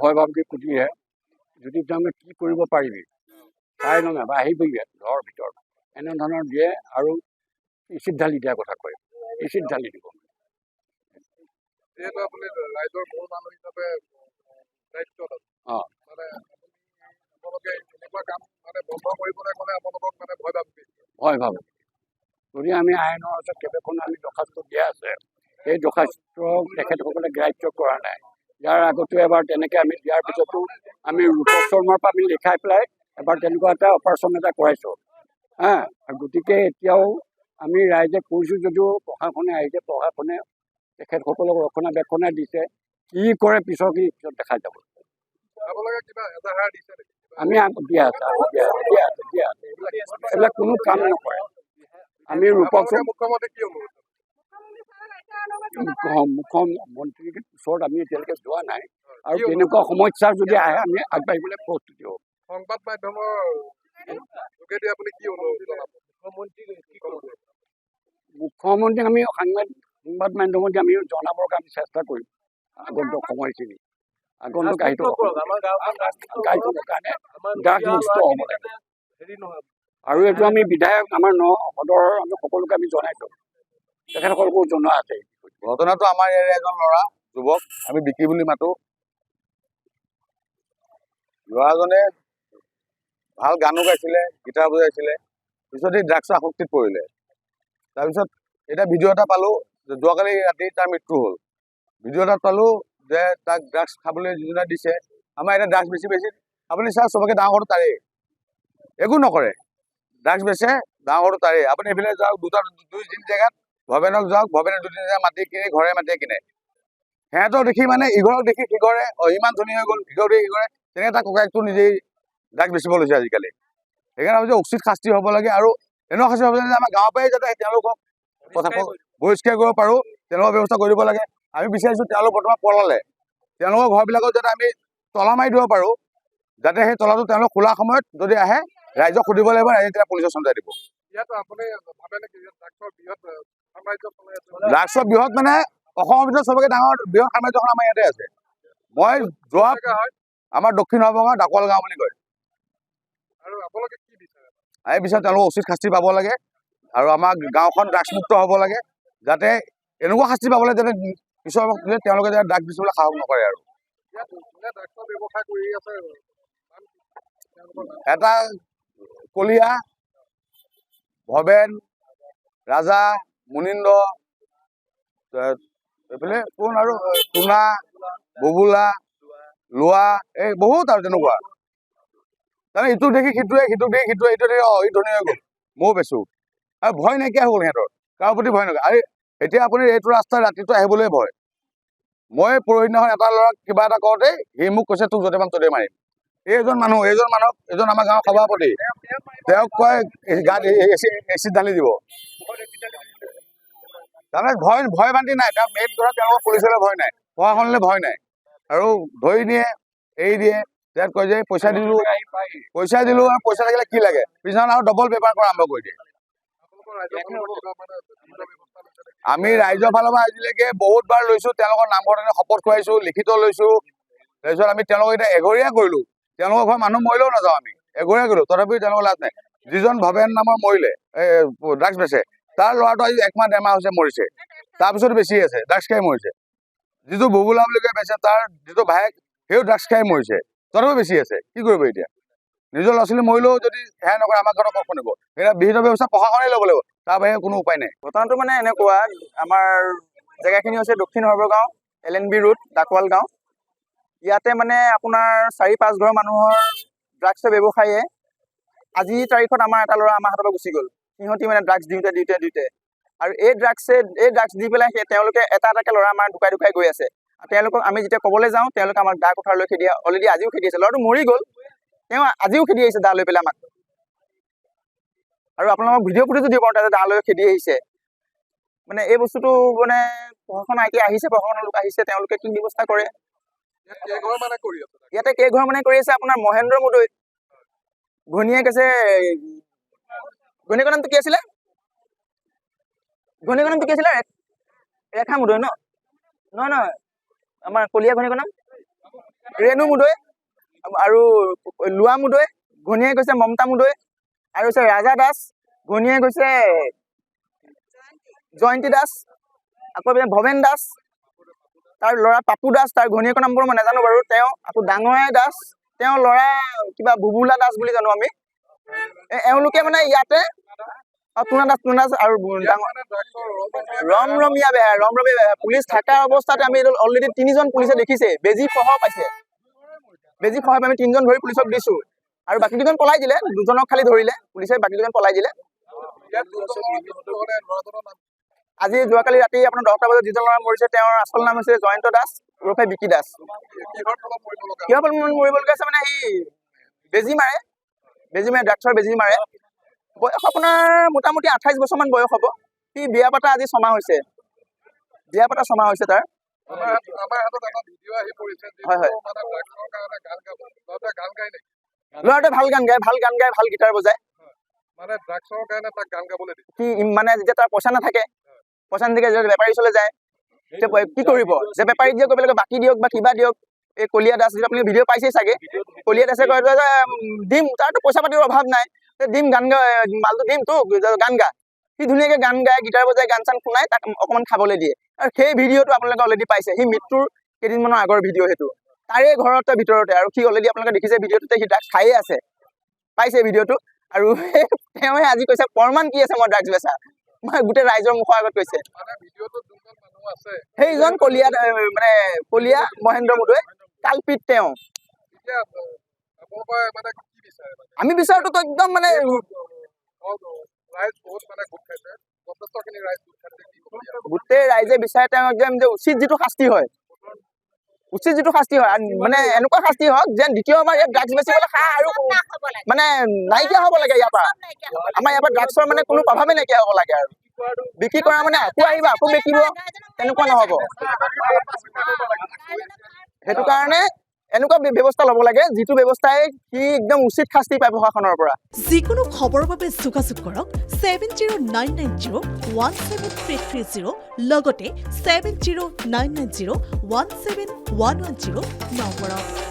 ভয় ভাবি সুধিহে যদি তাৰমানে কি কৰিব পাৰিবি চাই ল'ম এবাৰ আহিবি ঘৰৰ ভিতৰত এনেধৰণৰ দিয়ে আৰু এচিড ঢালি দিয়াৰ কথা কয় এচিড ঢালি দিব যিহেতু আপুনি ৰাইজৰ মূল মানুহ হিচাপে দায়িত্বত আছে মানে আপোনালোকে এনেকুৱা কাম মানে বন্ধ কৰিবলৈ গ'লে আপোনালোকক মানে ভয় ভাবে যদি আমি আইনৰ ওচৰত কেইবাখনো আমি দৰ্খাস্ত দিয়া আছে সেই দৰ্খাস্ত তেখেতসকলে গ্ৰাহ্য কৰা নাই ইয়াৰ আগতো এবাৰ তেনেকৈ আমি দিয়াৰ পিছতো আমি ৰূপক শৰ্মাৰ পৰা আমি লিখাই পেলাই এবাৰ তেনেকুৱা এটা অপাৰেশ্যন এটা কৰাইছোঁ গতিকে এতিয়াও আমি ৰাইজে কৈছোঁ যদিও প্ৰশাসনে আহিছে প্ৰশাসনে তেখেতসকলক ৰক্ষণাবেক্ষণে দিছে কি কৰে পিছত দেখা যাব আমি দিয়া আছে এইবিলাক কোনো কাম নকৰে আমি ৰূপক মুখ্যমন্ত্ৰীৰ ওচৰত আমি এতিয়ালৈকে যোৱা নাই আৰু তেনেকুৱা সমস্যা যদি আহে আমি আগবাঢ়িবলৈ প্ৰস্তুতি হওঁ সংবাদ মাধ্যমৰ যোগেদি আপুনি কি অনুৰোধ জনাব মুখ্যমন্ত্ৰীক আমি সংবাদ মাধ্যমত আমি জনাবৰ কাৰণে চেষ্টা কৰিম আগন্তুক সময়খিনি আগন্তুক আহি থকা কাৰণে ড্ৰাগছ মুক্ত হ'ব লাগে আৰু এইটো আমি বিধায়ক আমাৰ সদৰৰ আমি সকলোকে আমি জনাইছোঁ তেখেতসকলকো জনোৱা আছে ঘটনাটো আমাৰ ইয়াৰে এজন ল'ৰা যুৱক আমি বিকি বুলি মাতো ল'ৰাজনে ভাল গানো গাইছিলে গীটাৰ বজাইছিলে পিছত এই ড্ৰাগছৰ আসক্তিত পৰিলে তাৰপিছত এতিয়া ভিডিঅ' এটা পালো যোৱাকালি ৰাতি তাৰ মৃত্যু হ'ল ভিডিঅ' এটাত পালো যে তাক ড্ৰাগছ খাবলৈ যোজনা দিছে আমাৰ এতিয়া ড্ৰাগছ বেছি আপুনি চাওক চবকে ডাঙৰ ঘৰটো তাৰেই একো নকৰে ড্ৰাগছ বেচে ডাঙৰ ঘৰটো তাৰেই আপুনি এইফালে যাওক দুই তিনি জেগাত ভৱেনক যাওক ভৱেনে 2-3 জেগা মাটি কিনে ঘৰে মাটিয়ে কিনে সিহঁতক দেখি মানে ইঘৰক দেখি সিঘৰে ইমান ধনী হৈ গ'ল ইঘৰ দেখি সিঘৰে তেনেকৈ তাৰ ককায়েকটো নিজেই ড্ৰাগছ বেচিব লৈছে আজিকালি সেইকাৰণে ভাবিছোঁ উচিত শাস্তি হ'ব লাগে আৰু এনেকুৱা শাস্তি হ'ব লাগে যে আমাৰ গাঁৱৰ পৰাই যাতে তেওঁলোকক বহিষ্কাৰ কৰিব পাৰোঁ তেওঁলোকৰ ব্যৱস্থা কৰি দিব লাগে আমি বিচাৰিছোঁ তেওঁলোক বৰ্তমান পলালে তেওঁলোকৰ ঘৰবিলাকত যাতে আমি তলা মাৰি দিব পাৰোঁ যাতে সেই তলাটো তেওঁলোক খোলা সময়ত যদি আহে ৰাইজক সুধিব লাগিব ৰাইজে তেতিয়া পুলিচক চমজাই দিব ড্ৰাগছৰ বৃহৎ মানে অসমৰ ভিতৰত চবকে ডাঙৰ বৃহৎ সাম্ৰাজ্যখন আমাৰ ইয়াতে আছে মই যোৱা আমাৰ দক্ষিণ নগাঁও ডাকোৱাল গাঁও বুলি কয় এই বিচাৰ তেওঁলোকক উচিত শাস্তি পাব লাগে আৰু আমাৰ গাঁওখন ড্ৰাগছমুক্ত হ'ব লাগে যাতে এনেকুৱা শাস্তি পাব লাগে যাতে পিছৰ তেওঁলোকে যাতে ড্ৰাগছ বেচিবলৈ সাহস নকৰে আৰু এটা কলীয়া ভৱেন ৰাজা মুনীন্দ্ৰ এইফালে কোন আৰু টুনা বুবুলা লোৱা এই বহুত আৰু তেনেকুৱা তাৰমানে ইটোক দেখি সিটোৱে সিটোক দেখি সিটোৱে ইটো দেখি ই ধনী হৈ গ'ল ময়ো বেচোঁ আৰু ভয় নাইকিয়া হৈ গ'ল সিহঁতৰ কাৰো প্ৰতি ভয় নকৰে আৰু এতিয়া আপুনি এইটো ৰাস্তাত ৰাতিটো আহিবলৈ ভয় মই পৰহিদিনাখন এটা ল'ৰাক কিবা এটা কওঁতেই সি মোক কৈছে তোক য'তে পাম ত'তে মাৰিম এইজন মানুহক এজন আমাৰ গাঁৱৰ সভাপতি তেওঁক কয় গাত এচিড ঢালি দিব তাৰমানে ভয় বান্ধি নাই তাৰ মেইন কথা তেওঁলোকৰ পুলিচলৈ ভয় নাই প্ৰশাসনলৈ ভয় নাই আৰু ধৰি নিয়ে এৰি দিয়ে তেওঁক কয় যে পইচা দিলোঁ আৰু পইচা থাকিলে কি লাগে পিছদিনাখন আৰু ডবল বেপাৰ কৰা আৰম্ভ কৰি দিয়ে আমি ৰাইজৰ ফালৰ পৰা আজিলৈকে বহুতবাৰ লৈছোঁ তেওঁলোকৰ নামঘৰত শপত খুৱাইছোঁ লিখিত লৈছোঁ তাৰপিছত আমি তেওঁলোকক এতিয়া এঘৰীয়া কৰিলোঁ তেওঁলোকৰ ঘৰৰ মানুহ মৰিলেও নাযাওঁ আমি এঘৰীয়া কৰিলোঁ তথাপিও তেওঁলোকৰ লাজ নাই যিজন ভৱেন নামৰ মৰিলে ড্ৰাগছ বেচে তাৰ ল'ৰাটো আজি 1 মাহ 1.5 মাহ হৈছে মৰিছে তাৰপিছত বেছি আছে ড্ৰাগছ খাই মৰিছে যিটো বুবুলা বুলি কয় বেচে তাৰ যিটো ভায়েক সেইও ড্ৰাগছ খাই মৰিছে তথাপিও বেছি আছে কি কৰিব এতিয়া নিজৰ ল'ৰা ছোৱালী মৰিলেও যদি সেয়া নকৰে আমাৰ ঘৰত কখন শুনিব এতিয়া বিহিত ব্যৱস্থা প্ৰশাসনে ল'ব লাগিব তাৰ বাহিৰে কোনো উপায় নাই ঘটনাটো মানে এনেকুৱা আমাৰ জেগাখিনি হৈছে দক্ষিণ সৰ্বগাঁও LNB ৰোড ডাকোৱাল গাঁও ইয়াতে মানে আপোনাৰ 4-5 ঘৰ মানুহৰ ড্ৰাগছৰ ব্যৱসায়ীয়ে আজিৰ তাৰিখত আমাৰ এটা ল'ৰা আমাৰ হাতৰ পৰা গুচি গ'ল সিহঁতি মানে ড্ৰাগছ দিওঁতে আৰু এই ড্ৰাগছ দি পেলাই তেওঁলোকে এটা এটাকৈ ল'ৰা আমাৰ ঢুকাই গৈ আছে তেওঁলোকক আমি যেতিয়া ক'বলৈ যাওঁ তেওঁলোকে আমাক দা কোঠাৰ লৈ খেদি অলৰেডি আজিও খেদি আছে ল'ৰাটো মৰি গ'ল তেওঁ আজিও খেদি আহিছে দা লৈ পেলাই আমাক আৰু আপোনালোকক ভিডিঅ' ফুটেজো দিব পাৰোঁ তাতে দা লৈ খেদি আহিছে মানে এই বস্তুটো মানে প্ৰশাসন এতিয়া আহিছে প্ৰশাসনৰ লোক আহিছে তেওঁলোকে কি ব্যৱস্থা কৰে ইয়াতে কেইঘৰ মানে কৰি আছে আপোনাৰ মহেন্দ্ৰ মুদৈ ঘৈণীয়েক আছে ঘৈণীয়েকৰ নামটো কি আছিলে ৰেখা মুদৈ নহয় আমাৰ কলীয়া ঘৈণীয়েকৰ নাম ৰেণু মুদৈ আৰু লোৱা মুদৈ, ঘনীয়ে গৈছে মমতা মুদৈ, আৰু হৈছে ৰাজা দাস, ঘনীয়ে গৈছে জয়ন্তী দাস, আকৌ ভৱেন দাস, তাৰ ল'ৰা পাপু দাস, তাৰ ঘনীয়েকৰ নামবোৰ মই নাজানো বাৰু। তেওঁ আকৌ ডাঙৰাই দাস, তেওঁৰ ল'ৰা কিবা বুবুলা দাস বুলি জানো আমি। এওঁলোকে মানে ইয়াতে টুনা দাস আৰু ৰমৰমীয়া বেহা পুলিচ থকা অৱস্থাতে আমি অলৰেডি 3জন পুলিচে দেখিছে, বেজী সহ পাইছে। বেজী সহ আমি 3জন ধৰি পুলিচক দিছো, আৰু বাকী 2জন পলাই দিলে, 2জনক খালি ধৰিলে পুলিচে, বাকী 2জন পলাই দিলে। আজি যোৱাকালি ৰাতি আপোনাৰ 10টা বজাত যিজন ল'ৰা মৰিছে তেওঁৰ আচল নাম হৈছে জয়ন্ত দাস ওৰফে বিকি দাস। কিহৰ ফলত মৰিবলগীয়া আছে মানে সি বেজী মাৰে, ড্ৰাগছৰ বেজী মাৰে। বয়স আপোনাৰ মোটামুটি 28 বছৰমান বয়স হ'ব। সি বিয়া পাতা আজি 6 মাহ হৈছে, তাৰ। আমাৰ হাতত এটা ভিডিঅ' আহি পৰিছে, হয় হয়, মানে ড্ৰাগছৰ কাৰণে গান গাব, ল'ৰাটোৱে গান গায় নেকি? ল'ৰাটোৱে ভাল গান গায়, ভাল গীটাৰ বজায়। মানে ড্ৰাগছৰ কাৰণে তাক গান গাবলৈ দিয়ে। সি মানে যেতিয়া তাৰ পইচা নাথাকে যদি বেপাৰী ওচৰলৈ যায়, তেতিয়া কি কৰিব, যে বেপাৰীক যে কৰিব লাগে বাকী দিয়ক বা কিবা দিয়ক। এই কলিয়া দাস, যিটো আপুনি ভিডিঅ' পাইছেই চাগে, কলিয়া দাসে কয় যে দিম, তাৰতো পইচা পাতিৰ অভাৱ নাই, দিম গান গা, মালটো দিম তোক, গান গা। সি ধুনীয়াকে গান গায়, গীটাৰ বজাই, গান চান শুনাই, তাক অকণমান খাবলৈ দিয়ে। আৰু সেই ভিডিঅ'টো আপোনালোকে অলৰেডি পাইছে, সি মৃত্যুৰ কেইদিনমানৰ আগৰ ভিডিঅ' সেইটো, তাৰে ঘৰতে ভিতৰতে। আৰু সি অলৰেডি আপোনালোকে দেখিছে ভিডিঅ'টোতে, সি ড্ৰাগছ খায়ে আছে, পাইছে ভিডিঅ'টো। আৰু তেওঁহে আজি কৈছে প্ৰমাণ কি আছে মই ড্ৰাগছ বেচা, মই গোটেই ৰাইজৰ মুখৰ আগত কৈছে। সেইজন কলিয়া মহেন্দ্ৰ মুদৈ, কালপিত তেওঁ। আমি বিচাৰটোতো একদম মানে গোটেই ৰাইজে বিচাৰে তেওঁ একদম যে উচিত যিটো শাস্তি হয়, মানে এনেকুৱা শাস্তি হওক যেন দ্বিতীয়বাৰ ইয়াত ড্ৰাগছ বেচিবলৈ আৰু মানে নাইকিয়া হ'ব লাগে। ইয়াৰ পৰা আমাৰ ইয়াৰ পৰা ড্ৰাগছৰ মানে কোনো প্ৰভাৱে নাইকিয়া হ'ব লাগে। আৰু বিক্ৰী কৰা মানে আকৌ আহিব, আকৌ বেচিব, তেনেকুৱা নহ'ব। সেইটো কাৰণে এনেকুৱা ব্যৱস্থা ল'ব লাগে, যিটো ব্যৱস্থাই সি একদম উচিত শাস্তি পায় প্ৰশাসনৰ পৰা। যিকোনো খবৰৰ বাবে যোগাযোগ কৰক 7099017330 লগতে 7099017110 নম্বৰত।